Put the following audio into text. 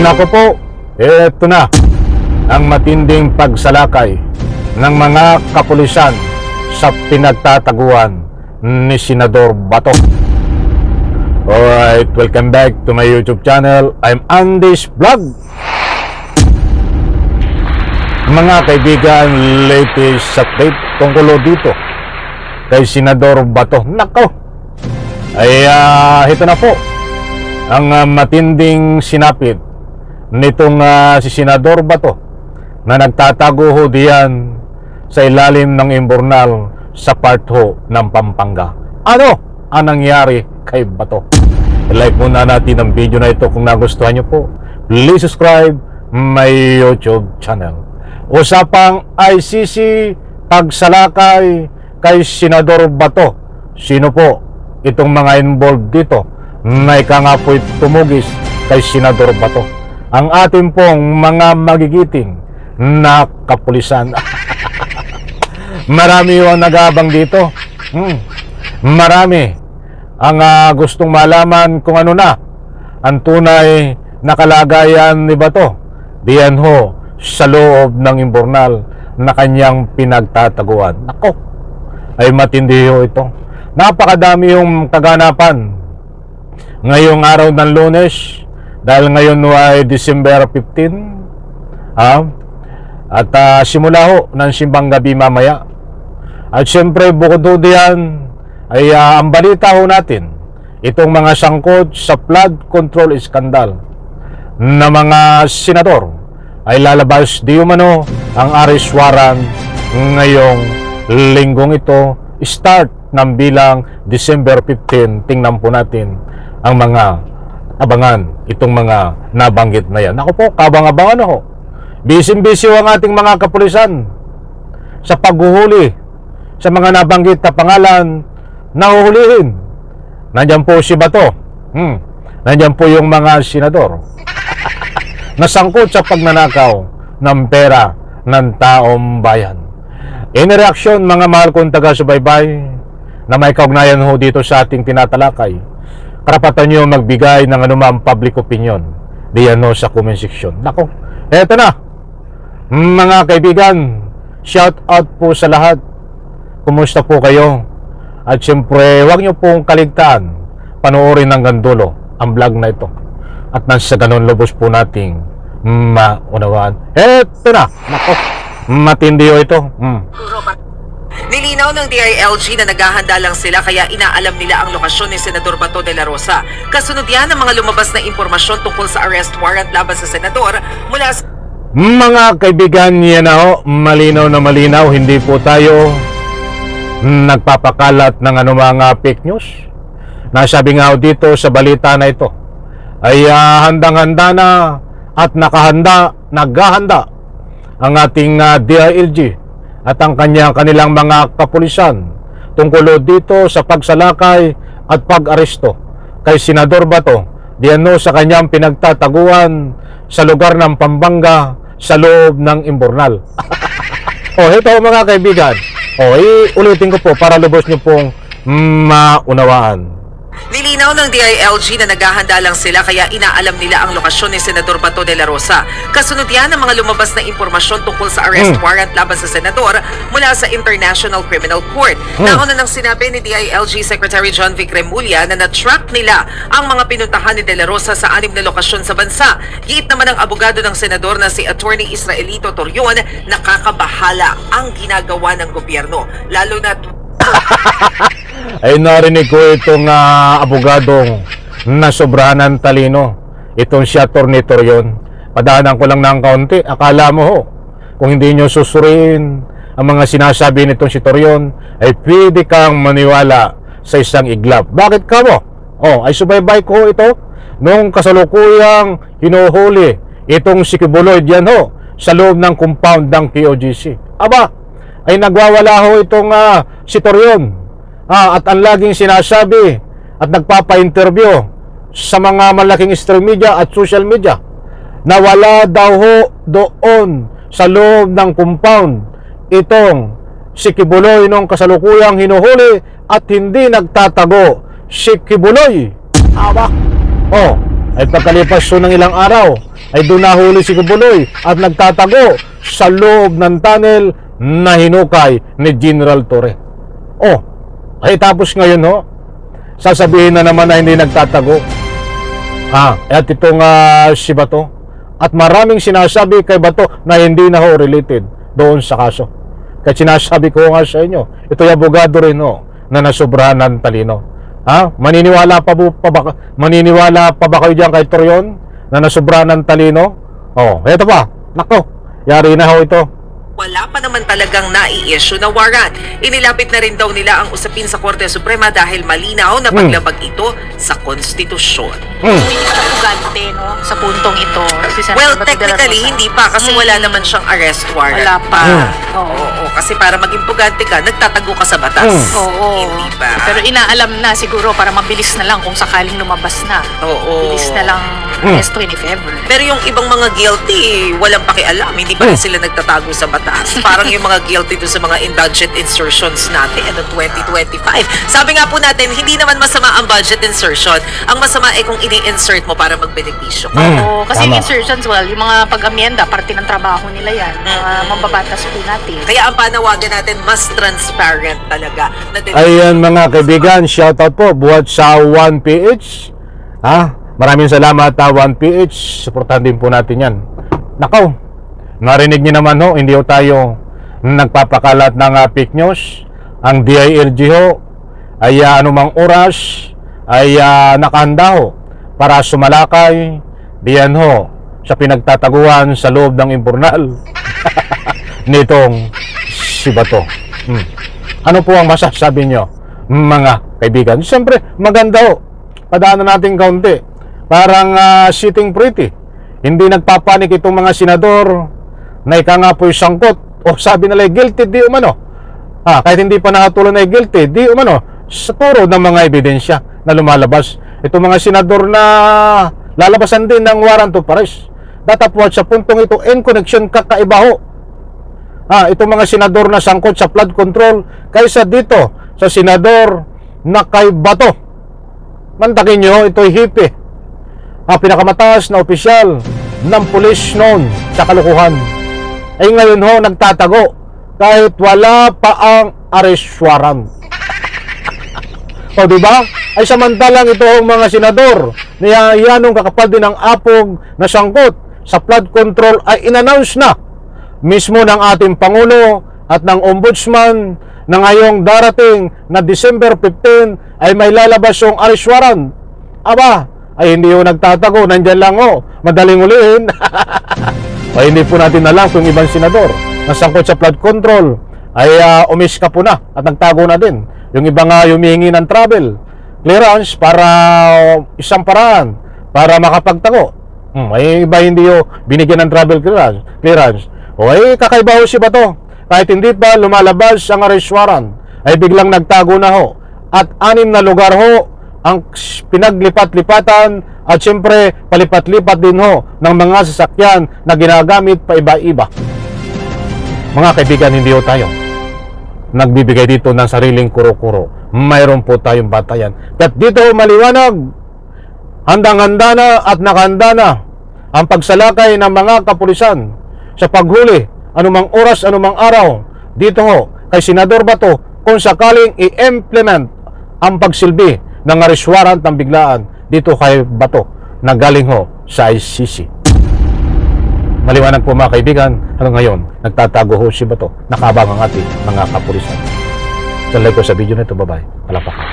Nako po, eto na ang matinding pagsalakay ng mga kapulisan sa pinagtataguan ni Senador Bato. Alright, welcome back to my YouTube channel. I'm Andy's Vlog. Mga kaibigan, latest update tungkol dito kay Senador Bato. Nako, ay ito na po ang matinding sinapit nitong si Senador Bato na nagtatago ho diyan sa ilalim ng imbornal sa part ho ng Pampanga. Ano ang nangyari kay Bato? I-like muna natin ang video na ito kung nagustuhan nyo po. Please subscribe my YouTube channel. Usapang ICC pagsalakay kay Senador Bato. Sino po itong mga involved dito na ika nga po'y tumugis kay Senador Bato? Ang ating pong mga magigiting na kapulisan. Marami yung nag-aabang dito. Marami ang gustong malaman kung ano na ang tunay na kalagayan ni Bato diyan ho sa loob ng imbornal na kanyang pinagtataguan. Nako, ay matindi ho ito. Napakadami yung kaganapan ngayong araw ng Lunes dahil ngayon ay December 15 at simula ho ng simbang gabi mamaya. At syempre bukod ho diyan ay ang balita ho natin itong mga sangkot sa flood control scandal na mga senador ay lalabas di umano ang arrest warrant ngayong linggong ito, start ng bilang December 15. Tingnan po natin ang mga abangan itong mga nabanggit na yan. Ako po, kabang-abangan ako. Busy-busy ang ating mga kapulisan sa paghuhuli sa mga nabanggit na pangalan na huhulihin. Nandyan po si Bato. Nandyan po yung mga senador nasangkot sa pagnanakaw ng pera ng taong bayan. In reaction, mga mahal kong taga-subaybay na may kaugnayan ho dito sa ating tinatalakay, karapatan nyo magbigay ng anumang public opinion diyan ho sa comment section. Nako, eto na mga kaibigan, shout out po sa lahat. Kumusta po kayo? At siyempre, huwag nyo pong kaligtaan panoorin hanggang dulo ang vlog na ito. At nang sa ganun lubos po nating maunawaan. Eto na, nako, matindi ho ito. Nilinaw ng DILG na naghahanda lang sila kaya inaalam nila ang lokasyon ni Senador Bato de la Rosa. Kasunod yan ang mga lumabas na impormasyon tungkol sa arrest warrant laban sa senador mula sa... Mga kaibigan, yan na ho, malinaw na malinaw, hindi po tayo nagpapakalat ng anumang fake news. Nasabi nga ho dito sa balita na ito ay handang-handa na at naghahanda ang ating DILG at ang kanilang mga kapulisan tungkol dito sa pagsalakay at pag-aresto kay Senador Bato diyan sa kanyang pinagtataguan sa lugar ng Pampanga sa loob ng imbornal. Ito mga kaibigan, ulitin ko po para lubos nyo pong maunawaan. Nilinaw ng DILG na naghahanda lang sila kaya inaalam nila ang lokasyon ni Senador Bato de la Rosa. Kasunod yan ang mga lumabas na impormasyon tungkol sa arrest warrant laban sa senador mula sa International Criminal Court. Nauna nang sinabi ni DILG Secretary John Vic Remulla na na-track nila ang mga pinuntahan ni de la Rosa sa 6 na lokasyon sa bansa. Giit naman ang abogado ng senador na si Attorney Israelito Torion, nakakabahala ang ginagawa ng gobyerno, lalo na ay narinig ko itong abogadong na sobrahan ng talino. Itong si Atty. Torion. Padaanan ko lang ng kaunti. Akala mo ho, kung hindi nyo susuriin ang mga sinasabi nitong si Torion, ay pwede kang maniwala sa isang iglap. Bakit ka mo? Ay subaybay ko ito nung kasalukuyang hinuhuli itong si Kibuloy diyan ho sa loob ng compound ng POGC. Aba, ay nagwawala ho itong si Torion. At ang laging sinasabi at nagpapa-interview sa mga malaking stream media at social media na wala daw ho doon sa loob ng compound itong si Kibuloy nung kasalukuyang hinuhuli at hindi nagtatago si Kibuloy. Aba, ay pagkalipas so ng ilang araw ay doon nahuli si Kibuloy at nagtatago sa loob ng tunnel na hinukay ni General Torre. Oh, ay tapos ngayon ho, sasabihin na naman na hindi nagtatago. At itong si Bato. At maraming sinasabi kay Bato na hindi na ho related doon sa kaso. Kaya sinasabi ko nga sa inyo, ito'y abogado rin ho na nasobrahan ng talino. Maniniwala pa ba kayo dyan kay Torion na nasobrahan ng talino? Eto pa, nako, yari na ho ito. Wala pa naman talagang nai-issue na warrant. Inilapit na rin daw nila ang usapin sa Korte Suprema dahil malinaw na paglabag ito sa konstitusyon. Hindi ka napugante, no? Sa puntong ito. Si Senator Well, Bato de la technically, Rosa. hindi pa kasi wala naman siyang arrest warrant. Wala pa. Oo, kasi para maging pugante ka, nagtatago ka sa batas. Oo. Hindi ba? Pero inaalam na siguro para mabilis na lang kung sakaling lumabas na. Oo. Bilis na lang arresto if ever. Pero yung ibang mga guilty, walang pakialam. Hindi pa rin sila nagtatago sa batas. Parang yung mga guilty to sa mga indulgent insertions natin noong 2025. Sabi nga po natin, hindi naman masama ang budget insertion. Ang masama ay kung ini-insert mo para magbenepisyo ka. Oo, kasi Tama. yung insertions, yung mga pag-amienda, parte ng trabaho nila yan. Mga mambabatas po natin. Kaya ang panawagan natin, mas transparent talaga. Ayan mga kaibigan, shoutout po buhat sa 1PH. Maraming salamat 1PH. Suportahan din po natin yan. Nakaw, narinig niyo naman ho, hindi ho tayo nagpapakalat ng fake news. Ang DILG ho ay anumang oras ay nakahanda ho para sumalakay diyan ho sa pinagtataguan sa loob ng impurnal nitong si Bato. Ano po ang masasabi nyo mga kaibigan? Siyempre maganda ho, padaanan natin kaunti. Parang sitting pretty. Hindi nagpapanik itong mga senador na ika nga po'y sangkot o sabi nila guilty di umano. Kahit hindi pa nakatuloy na guilty di umano sa turo ng mga ebidensya na lumalabas. Itong mga senador na lalabasan din ng warrant of arrest. Datapwat sa puntong ito in connection kakaiba ho. Itong mga senador na sangkot sa flood control kaysa dito sa senador na kay Bato. Mantakin nyo, ito'y hipi. Pinakamataas na opisyal ng pulis noon sa kalukuhan ay ngayon ho nagtatago kahit wala pa ang arrest warrant. O diba? Ay samantalang ito ang mga senador na yanong kakapal din ng apog na sangkot sa flood control ay inannounce na mismo ng ating Pangulo at ng Ombudsman na ngayong darating na December 15 ay may lalabas yung arrest warrant. Ay hindi yung nagtatago, nandyan lang madaling ulihin. O hindi po natin alam kung ibang senador na sangkot sa flood control ay umiska po na at nagtago na din. Yung iba nga humihingi ng travel clearance para isang paraan para makapagtago. Ay iba hindi binigyan ng travel clearance. O ay kakaiba ho si Bato. Kahit hindi pa lumalabas ang arrest warrant ay biglang nagtago na ho. At 6 na lugar ho ang pinaglipat-lipatan at siyempre palipat-lipat din ho ng mga sasakyan na ginagamit pa iba-iba. Mga kaibigan, hindi ho tayo nagbibigay dito ng sariling kuro-kuro. Mayroon po tayong batayan. At dito ho maliwanag, handang-handa na at nakahanda na ang pagsalakay ng mga kapulisan sa paghuli anumang oras, anumang araw dito ho kay Senador Bato kung sakaling i-implement ang pagsilbi ng arrest warrant ng biglaan dito kay Bato na galing ho sa ICC. Maliwanag po mga kaibigan, hanggang ngayon nagtatago ho si Bato, nakabang ang ating mga kapulisan. Sa like ko sa video na ito, bye-bye. Palapakan.